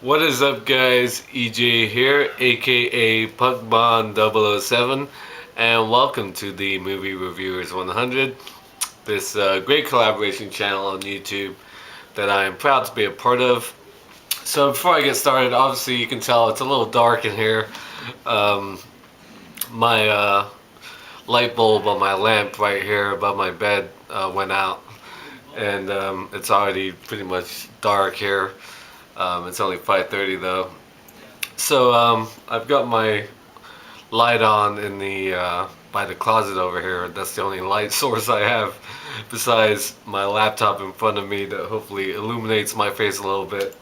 What is up, guys? EJ here, aka PuckBond007, and welcome to the Movie Reviewers 100, this great collaboration channel on YouTube that I am proud to be a part of. So, before I get started, obviously you can tell it's a little dark in here. Um, my light bulb on my lamp right here above my bed went out, and it's already pretty much dark here. It's only 5:30 though. So I've got my light on in the by the closet over here. That's the only light source I have besides my laptop in front of me that hopefully illuminates my face a little bit,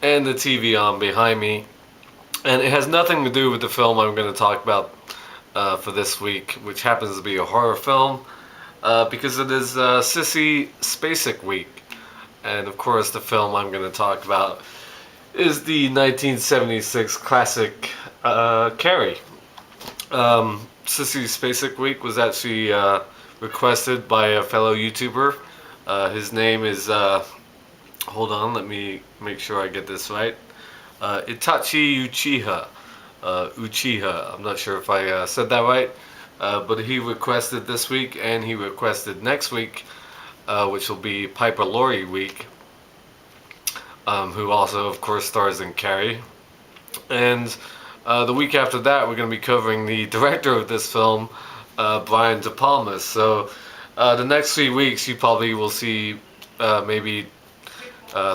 and the TV on behind me. And it has nothing to do with the film I'm going to talk about for this week, which happens to be a horror film because it is Sissy Spacek week. And of course, the film I'm going to talk about is the 1976 classic Carrie. Sissy Spacek Week was actually requested by a fellow YouTuber. His name is, hold on, let me make sure I get this right. Itachi Uchiha. Uchiha. I'm not sure if I said that right. But he requested this week, and he requested next week, which will be Piper Laurie week, who also, of course, stars in Carrie. And the week after that, we're going to be covering the director of this film, Brian De Palma. So the next 3 weeks, you probably will see maybe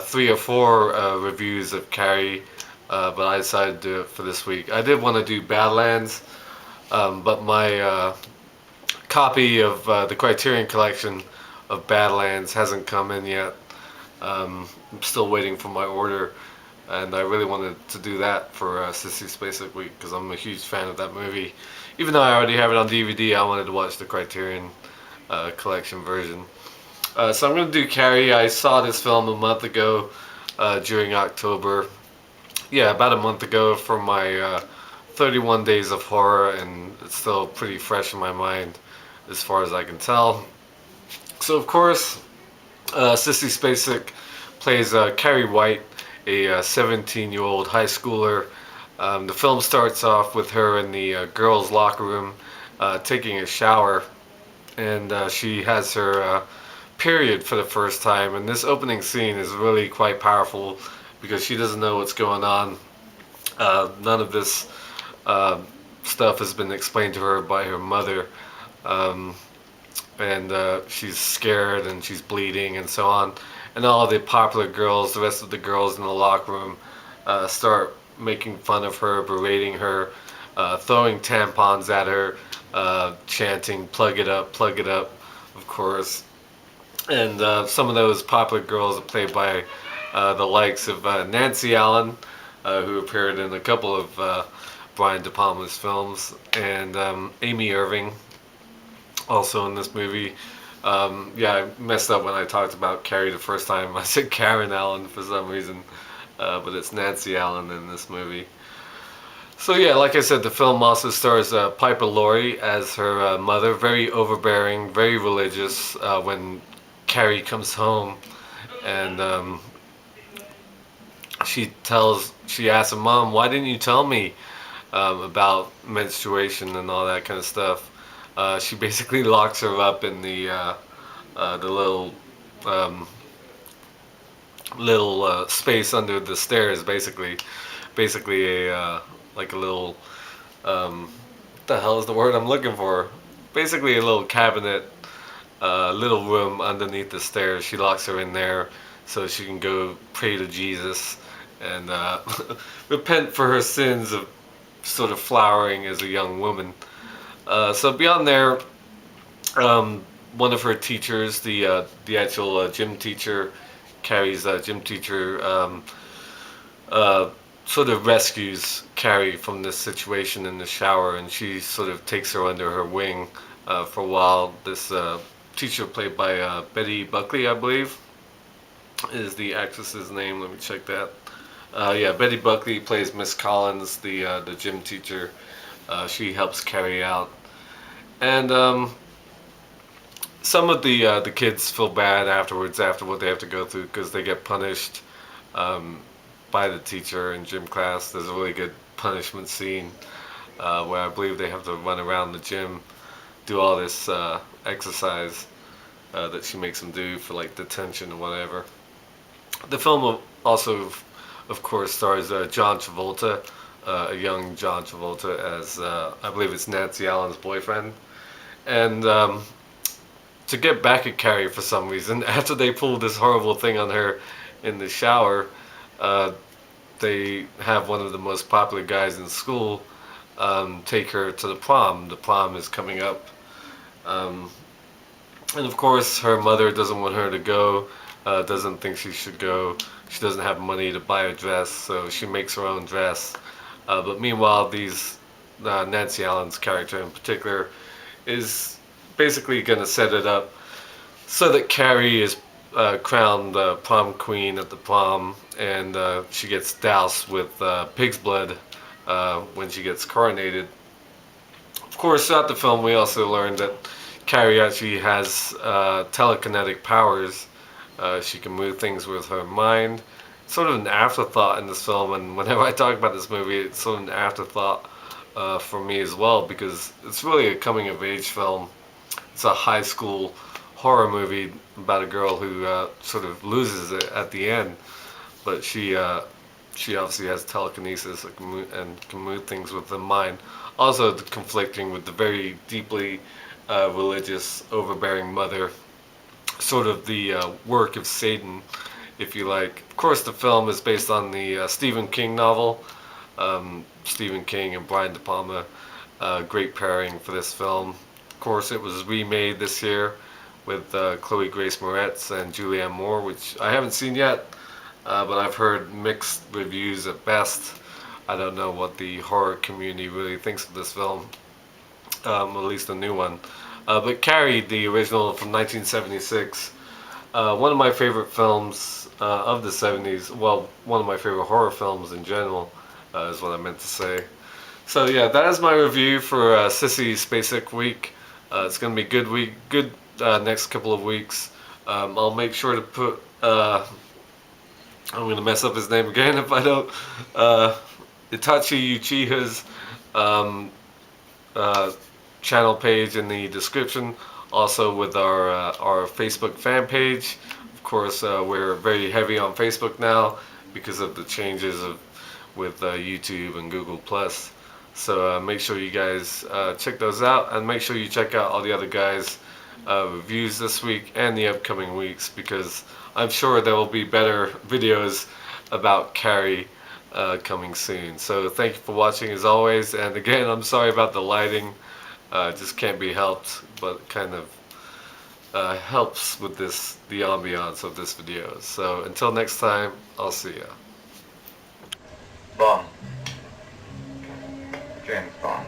3 or 4 reviews of Carrie, but I decided to do it for this week. I did want to do Badlands, but my copy of the Criterion Collection of Badlands hasn't come in yet. I'm still waiting for my order, and I really wanted to do that for Sissy Spacek Week because I'm a huge fan of that movie. Even though I already have it on DVD, I wanted to watch the Criterion Collection version. So I'm going to do Carrie. I saw this film a month ago during October. Yeah, about a month ago for my 31 Days of Horror, and it's still pretty fresh in my mind as far as I can tell. So, of course, Sissy Spacek plays Carrie White, a 17-year-old high schooler. The film starts off with her in the girls' locker room taking a shower, and she has her period for the first time. And this opening scene is really quite powerful because she doesn't know what's going on. None of this stuff has been explained to her by her mother. And she's scared and she's bleeding and so on. And all the popular girls, the rest of the girls in the locker room, start making fun of her, berating her, throwing tampons at her, chanting, plug it up, of course. And some of those popular girls are played by the likes of Nancy Allen, who appeared in a couple of Brian De Palma's films, and Amy Irving, also in this movie. Yeah, I messed up when I talked about Carrie the first time. I said Karen Allen for some reason, but it's Nancy Allen in this movie. So yeah, like I said, the film also stars Piper Laurie as her mother, very overbearing, very religious. When Carrie comes home, and she asks her mom, "Why didn't you tell me about menstruation and all that kind of stuff?" She basically locks her up in the little space under the stairs. Basically a like a little what the hell is the word I'm looking for? Basically a little cabinet, little room underneath the stairs. She locks her in there so she can go pray to Jesus and repent for her sins of sort of flowering as a young woman. So beyond there, one of her teachers, the actual gym teacher, Carrie's gym teacher, sort of rescues Carrie from this situation in the shower, and she sort of takes her under her wing for a while. This teacher, played by Betty Buckley, I believe, is the actress's name. Let me check that. Yeah, Betty Buckley plays Miss Collins, the gym teacher. She helps Carrie out, and some of the kids feel bad afterwards after what they have to go through because they get punished by the teacher in gym class. There's a really good punishment scene where I believe they have to run around the gym, do all this exercise that she makes them do for like detention or whatever. The film also, of course, stars John Travolta, a young John Travolta as I believe it's Nancy Allen's boyfriend. And to get back at Carrie for some reason, after they pull this horrible thing on her in the shower, they have one of the most popular guys in school take her to the prom. The prom is coming up. And of course, her mother doesn't want her to go, doesn't think she should go. She doesn't have money to buy a dress, so she makes her own dress. But meanwhile, Nancy Allen's character in particular is basically going to set it up so that Carrie is crowned prom queen at the prom, and she gets doused with pig's blood when she gets coronated. Of course, throughout the film, we also learned that Carrie actually has telekinetic powers. She can move things with her mind. Sort of an afterthought in this film, and whenever I talk about this movie, it's sort of an afterthought for me as well, because it's really a coming-of-age film. It's a high school horror movie about a girl who sort of loses it at the end, but she obviously has telekinesis and can move things with the mind. Also conflicting with the very deeply religious, overbearing mother, sort of the work of Satan, if you like. Of course, the film is based on the Stephen King novel. Stephen King and Brian De Palma, great pairing for this film. Of course, it was remade this year with Chloe Grace Moretz and Julianne Moore, which I haven't seen yet, but I've heard mixed reviews at best. I don't know what the horror community really thinks of this film, at least the new one. But Carrie, the original from 1976, one of my favorite films of the 70s, well, one of my favorite horror films in general, is what I meant to say. So yeah, that is my review for Sissy Spacek week. It's going to be good next couple of weeks. I'll make sure to put, I'm going to mess up his name again if I don't, Itachi Uchiha's channel page in the description, also with our Facebook fan page. Of course, we're very heavy on Facebook now because of the changes with YouTube and Google Plus. So make sure you guys check those out, and make sure you check out all the other guys' reviews this week and the upcoming weeks, because I'm sure there will be better videos about Carrie coming soon. So thank you for watching as always, and again, I'm sorry about the lighting. Just can't be helped, but kind of helps with the ambiance of this video. So until next time, I'll see ya. Bond. James Bond.